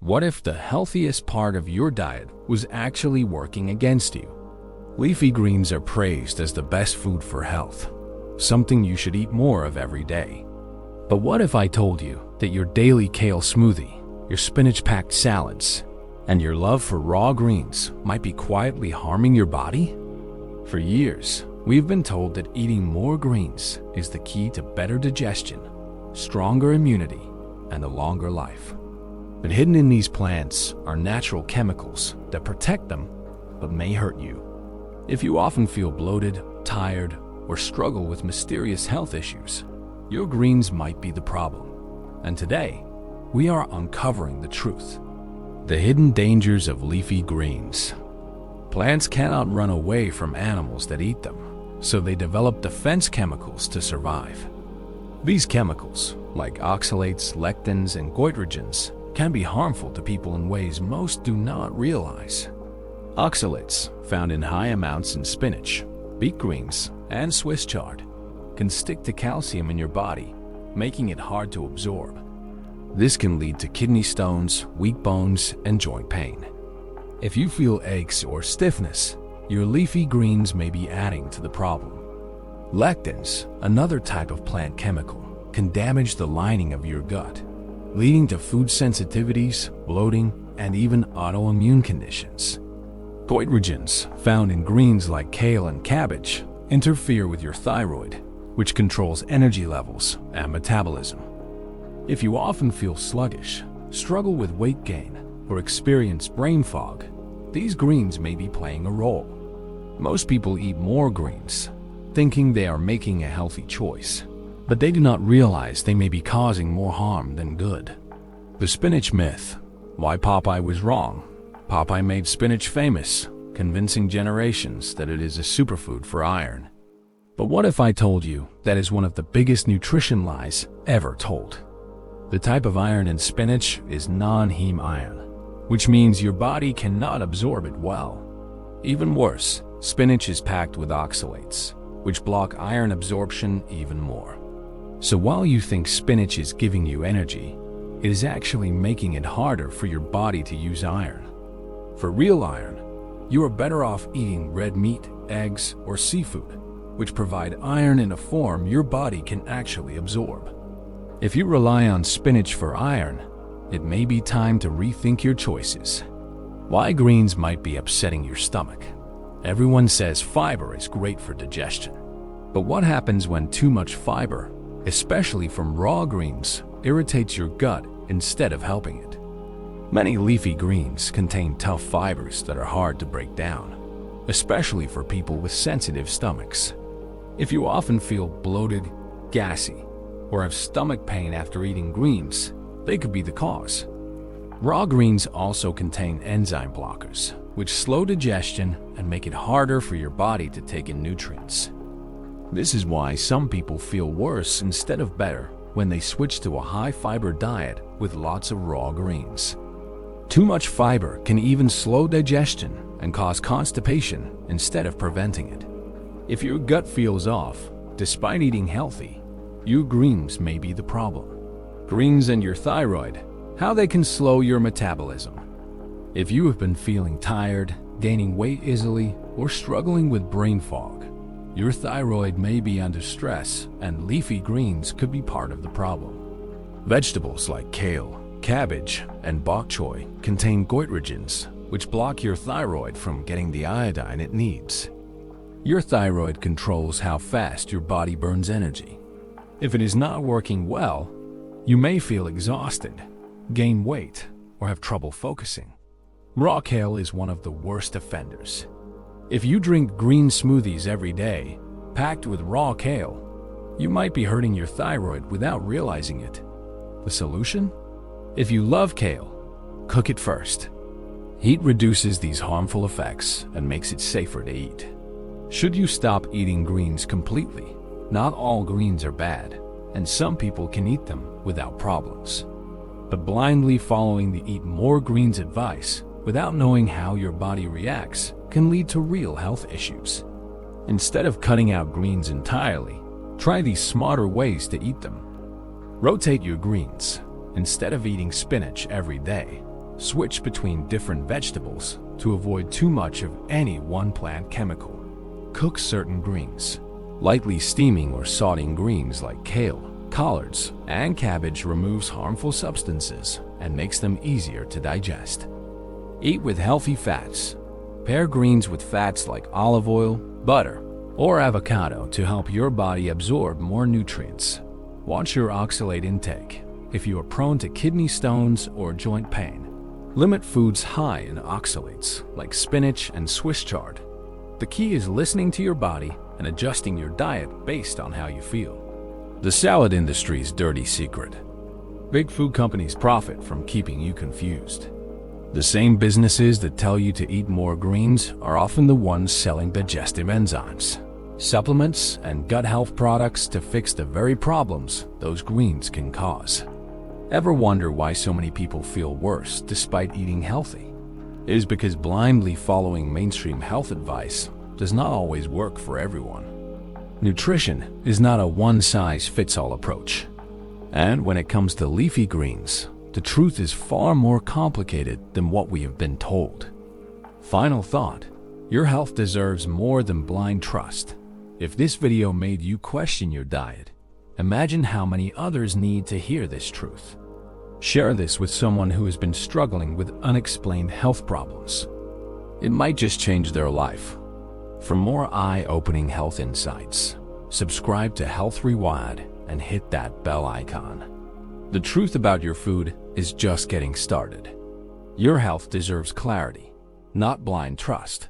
What if the healthiest part of your diet was actually working against you? Leafy greens are praised as the best food for health, something you should eat more of every day. But what if I told you that your daily kale smoothie, your spinach-packed salads, and your love for raw greens might be quietly harming your body? For years, we've been told that eating more greens is the key to better digestion, stronger immunity, and a longer life. But hidden in these plants are natural chemicals that protect them but may hurt you. If you often feel bloated, tired, or struggle with mysterious health issues, your greens might be the problem. And today, we are uncovering the truth. The hidden dangers of leafy greens. Plants cannot run away from animals that eat them, so they develop defense chemicals to survive. These chemicals, like oxalates, lectins, and goitrogens, can be harmful to people in ways most do not realize. Oxalates, found in high amounts in spinach, beet greens, and Swiss chard, can stick to calcium in your body, making it hard to absorb. This can lead to kidney stones, weak bones, and joint pain. If you feel aches or stiffness, your leafy greens may be adding to the problem. Lectins, another type of plant chemical, can damage the lining of your gut, leading to food sensitivities, bloating, and even autoimmune conditions. Goitrogens, found in greens like kale and cabbage, interfere with your thyroid, which controls energy levels and metabolism. If you often feel sluggish, struggle with weight gain, or experience brain fog, these greens may be playing a role. Most people eat more greens, thinking they are making a healthy choice, but they do not realize they may be causing more harm than good. The spinach myth. Why Popeye was wrong. Popeye made spinach famous, convincing generations that it is a superfood for iron. But what if I told you that is one of the biggest nutrition lies ever told? The type of iron in spinach is non-heme iron, which means your body cannot absorb it well. Even worse, spinach is packed with oxalates, which block iron absorption even more. So while you think spinach is giving you energy, it is actually making it harder for your body to use iron. For real iron, you are better off eating red meat, eggs, or seafood, which provide iron in a form your body can actually absorb. If you rely on spinach for iron, it may be time to rethink your choices. Why greens might be upsetting your stomach. Everyone says fiber is great for digestion. But what happens when too much fiber, especially from raw greens, irritates your gut instead of helping it? Many leafy greens contain tough fibers that are hard to break down, especially for people with sensitive stomachs. If you often feel bloated, gassy, or have stomach pain after eating greens, they could be the cause. Raw greens also contain enzyme blockers, which slow digestion and make it harder for your body to take in nutrients. This is why some people feel worse instead of better when they switch to a high-fiber diet with lots of raw greens. Too much fiber can even slow digestion and cause constipation instead of preventing it. If your gut feels off, despite eating healthy, your greens may be the problem. Greens and your thyroid, how they can slow your metabolism. If you have been feeling tired, gaining weight easily, or struggling with brain fog, your thyroid may be under stress, and leafy greens could be part of the problem. Vegetables like kale, cabbage, and bok choy contain goitrogens, which block your thyroid from getting the iodine it needs. Your thyroid controls how fast your body burns energy. If it is not working well, you may feel exhausted, gain weight, or have trouble focusing. Raw kale is one of the worst offenders. If you drink green smoothies every day, packed with raw kale, you might be hurting your thyroid without realizing it. The solution? If you love kale, cook it first. Heat reduces these harmful effects and makes it safer to eat. Should you stop eating greens completely? Not all greens are bad, and some people can eat them without problems. But blindly following the eat more greens advice without knowing how your body reacts can lead to real health issues. Instead of cutting out greens entirely, try these smarter ways to eat them. Rotate your greens. Instead of eating spinach every day, Switch between different vegetables to avoid too much of any one plant chemical. Cook certain greens. Lightly steaming or sauteing greens like kale, collards, and cabbage removes harmful substances and makes them easier to digest. Eat with healthy fats. Pair greens with fats like olive oil, butter, or avocado to help your body absorb more nutrients. Watch your oxalate intake. If you are prone to kidney stones or joint pain, limit foods high in oxalates like spinach and Swiss chard. The key is listening to your body and adjusting your diet based on how you feel. The salad industry's dirty secret. Big food companies profit from keeping you confused. The same businesses that tell you to eat more greens are often the ones selling digestive enzymes, supplements, and gut health products to fix the very problems those greens can cause. Ever wonder why so many people feel worse despite eating healthy? It is because blindly following mainstream health advice does not always work for everyone. Nutrition is not a one-size-fits-all approach. And when it comes to leafy greens, the truth is far more complicated than what we have been told. Final thought, your health deserves more than blind trust. If this video made you question your diet, imagine how many others need to hear this truth. Share this with someone who has been struggling with unexplained health problems. It might just change their life. For more eye-opening health insights, subscribe to Health Rewired and hit that bell icon. The truth about your food is just getting started. Your health deserves clarity, not blind trust.